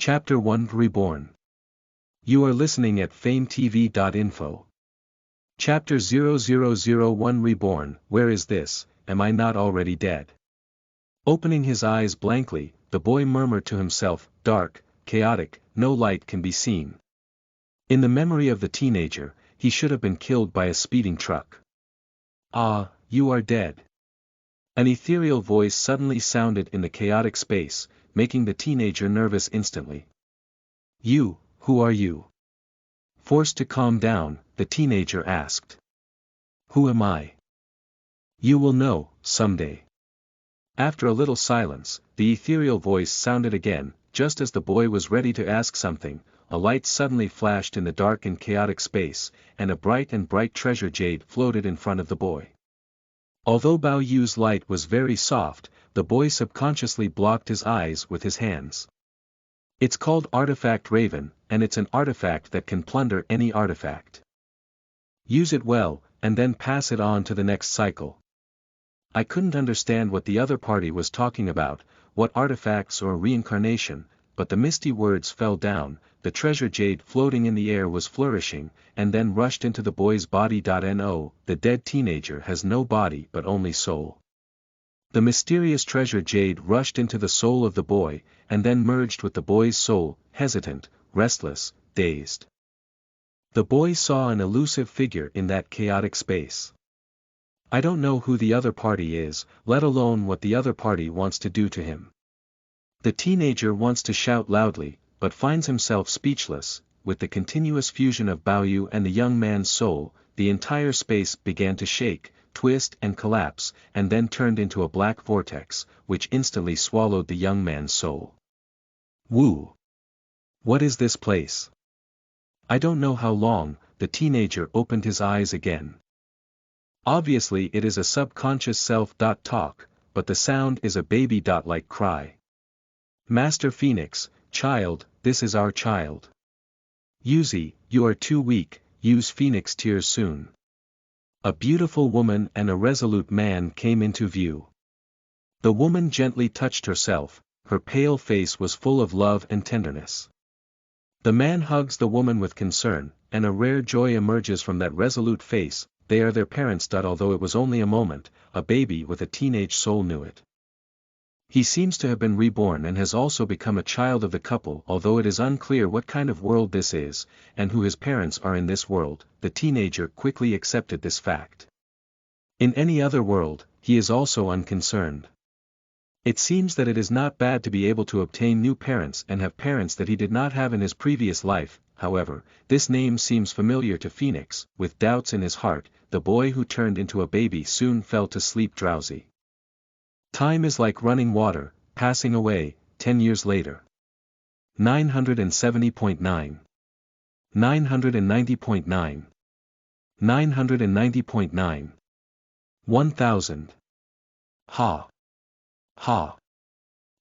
Chapter 1 Reborn. You are listening at FameTV.info. Chapter 0001 Reborn. Where is this? Am I not already dead? Opening his eyes blankly, the boy murmured to himself, dark, chaotic, no light can be seen. In the memory of the teenager, he should have been killed by a speeding truck. Ah, you are dead. An ethereal voice suddenly sounded in the chaotic space, making the teenager nervous instantly. You, who are you? Forced to calm down, the teenager asked. Who am I? You will know, someday. After a little silence, the ethereal voice sounded again. Just as the boy was ready to ask something, a light suddenly flashed in the dark and chaotic space, and a bright treasure jade floated in front of the boy. Although Bao Yu's light was very soft, the boy subconsciously blocked his eyes with his hands. It's called Artifact Raven, and it's an artifact that can plunder any artifact. Use it well, and then pass it on to the next cycle. I couldn't understand what the other party was talking about, what artifacts or reincarnation, but the misty words fell down. The treasure jade floating in the air was flourishing, and then rushed into the boy's body. No, the dead teenager has no body but only soul. The mysterious treasure jade rushed into the soul of the boy, and then merged with the boy's soul, hesitant, restless, dazed. The boy saw an elusive figure in that chaotic space. I don't know who the other party is, let alone what the other party wants to do to him. The teenager wants to shout loudly, but finds himself speechless. With the continuous fusion of Bao Yu and the young man's soul, the entire space began to shake, twist and collapse, and then turned into a black vortex, which instantly swallowed the young man's soul. Woo! What is this place? I don't know how long. The teenager opened his eyes again. Obviously it is a subconscious self-talk, but the sound is a baby-like cry. Master Phoenix, child, this is our child. Yuzi, you are too weak, use Phoenix tears soon. A beautiful woman and a resolute man came into view. The woman gently touched herself, her pale face was full of love and tenderness. The man hugs the woman with concern, and a rare joy emerges from that resolute face. They are their parents. Although it was only a moment, a baby with a teenage soul knew it. He seems to have been reborn and has also become a child of the couple. Although it is unclear what kind of world this is, and who his parents are in this world, the teenager quickly accepted this fact. In any other world, he is also unconcerned. It seems that it is not bad to be able to obtain new parents and have parents that he did not have in his previous life. However, this name seems familiar to Phoenix. With doubts in his heart, the boy who turned into a baby soon fell to sleep drowsy. Time is like running water, passing away. 10 years later. 970.9. 990.9. 990.9. 1000. Ha. Ha.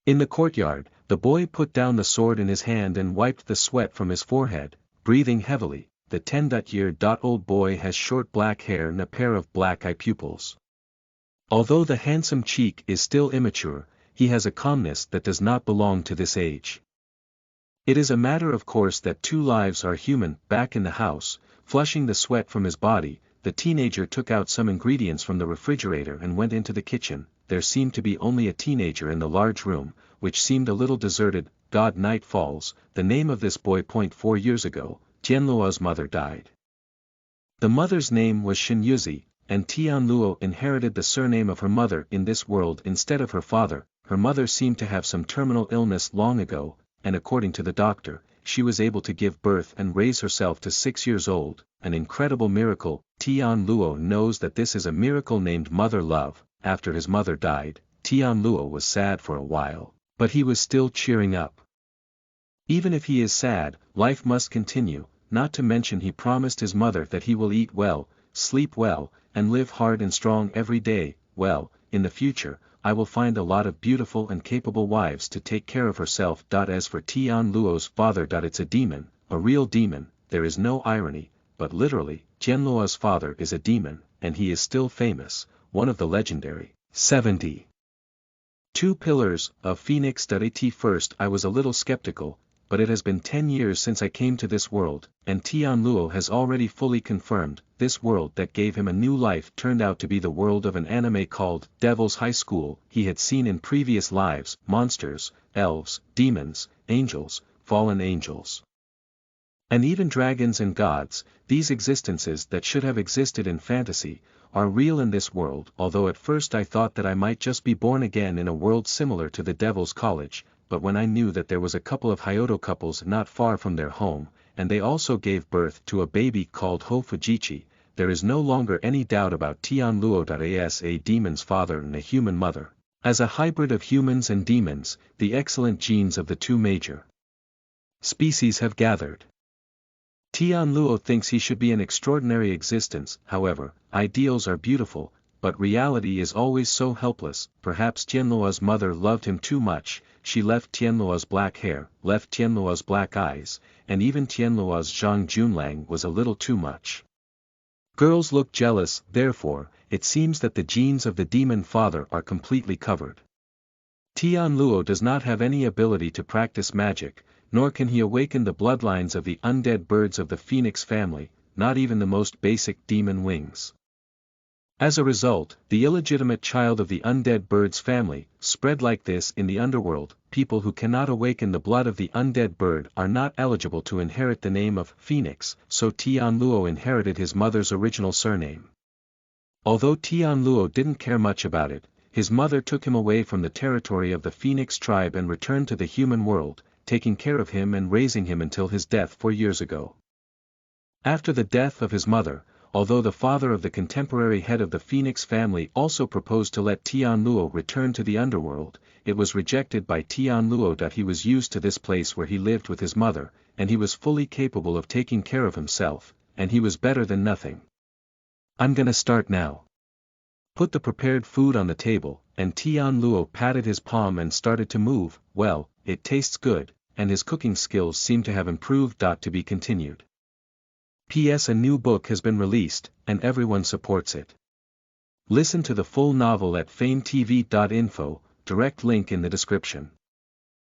In the courtyard, the boy put down the sword in his hand and wiped the sweat from his forehead, breathing heavily. The 10-year-old boy has short black hair and a pair of black eye pupils. Although the handsome cheek is still immature, he has a calmness that does not belong to this age. It is a matter of course that two lives are human. Back in the house, flushing the sweat from his body, the teenager took out some ingredients from the refrigerator and went into the kitchen. There seemed to be only a teenager in the large room, which seemed a little deserted. God, night falls. The name of this boy. 4 years ago, Tianluo's mother died. The mother's name was Yuzi, and Tianluo inherited the surname of her mother in this world instead of her father. Her mother seemed to have some terminal illness long ago, and according to the doctor, she was able to give birth and raise herself to 6 years old, an incredible miracle. Tianluo knows that this is a miracle named mother love. After his mother died, Tianluo was sad for a while, but he was still cheering up. Even if he is sad, life must continue, not to mention he promised his mother that he will eat well, sleep well, and live hard and strong every day. Well, in the future, I will find a lot of beautiful and capable wives to take care of herself. As for Tianluo's father, it's a demon, a real demon. There is no irony, but literally, Tianluo's father is a demon, and he is still famous, one of the legendary 72 pillars of Phoenix. At first I was a little skeptical, but it has been 10 years since I came to this world, and Tian Luo has already fully confirmed, this world that gave him a new life turned out to be the world of an anime called Devil's High School. He had seen in previous lives, monsters, elves, demons, angels, fallen angels, and even dragons and gods. These existences that should have existed in fantasy, are real in this world. Although at first I thought that I might just be born again in a world similar to the Devil's College, but when I knew that there was a couple of Hyodo couples not far from their home, and they also gave birth to a baby called Ho Fujichi, there is no longer any doubt about Tian Luo as a demon's father and a human mother. As a hybrid of humans and demons, the excellent genes of the two major species have gathered. Tian Luo thinks he should be an extraordinary existence. However, ideals are beautiful, but reality is always so helpless. Perhaps Tianluo's mother loved him too much. She left Tianluo's black hair, left Tianluo's black eyes, and even Tianluo's Zhang Junlang was a little too much. Girls look jealous. Therefore, it seems that the genes of the demon father are completely covered. Tian Luo does not have any ability to practice magic, nor can he awaken the bloodlines of the undead birds of the Phoenix family, not even the most basic demon wings. As a result, the illegitimate child of the undead birds family, spread like this in the underworld. People who cannot awaken the blood of the undead bird are not eligible to inherit the name of Phoenix, so Tian Luo inherited his mother's original surname. Although Tian Luo didn't care much about it, his mother took him away from the territory of the Phoenix tribe and returned to the human world, taking care of him and raising him until his death 4 years ago. After the death of his mother, although the father of the contemporary head of the Phoenix family also proposed to let Tian Luo return to the underworld, it was rejected by Tian Luo that he was used to this place where he lived with his mother, and he was fully capable of taking care of himself, and he was better than nothing. I'm gonna start now. Put the prepared food on the table, and Tian Luo patted his palm and started to move. Well, it tastes good, and his cooking skills seem to have improved. To be continued. P.S. A new book has been released, and everyone supports it. Listen to the full novel at FameTV.info, direct link in the description.